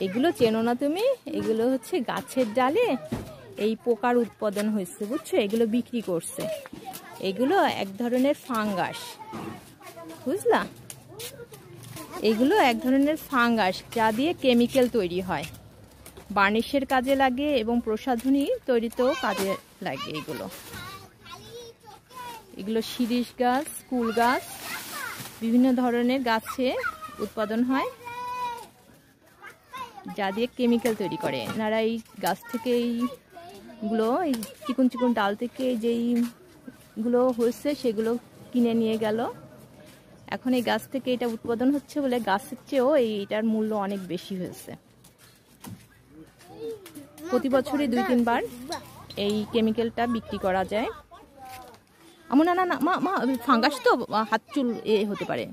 এগুলো চেনো না তুমি? এগুলো হচ্ছে গাছের ডালে এই পোকার উৎপাদন হয়েছে, বুঝছো? এগুলো বিক্রি করছে। এগুলো এক ধরনের ফাঙ্গাস, বুঝলা? এগুলো এক ধরনের ফাঙ্গাস যা দিয়ে কেমিক্যাল তৈরি হয়, বার্নিশের কাজে লাগে এবং প্রসাধনী তৈরিতেও কাজে লাগে। এগুলো শিরীষ গাছ, কুল গাছ, বিভিন্ন ধরনের গাছে উৎপাদন হয় যা দিয়ে কেমিক্যাল তৈরি করে এনারা। এই গাছ থেকে এইগুলো, এই চিকন চিকন ডাল থেকে যেইগুলো হয়েছে সেগুলো কিনে নিয়ে গেল। এখন এই গাছ থেকে এটা উৎপাদন হচ্ছে বলে গাছের চেয়েও এইটার মূল্য অনেক বেশি হয়েছে। প্রতি বছরই 2-3 বার এই কেমিক্যালটা বিক্রি করা যায়। না না না মা, ফাঙ্গাস তো হাত চুল হতে পারে,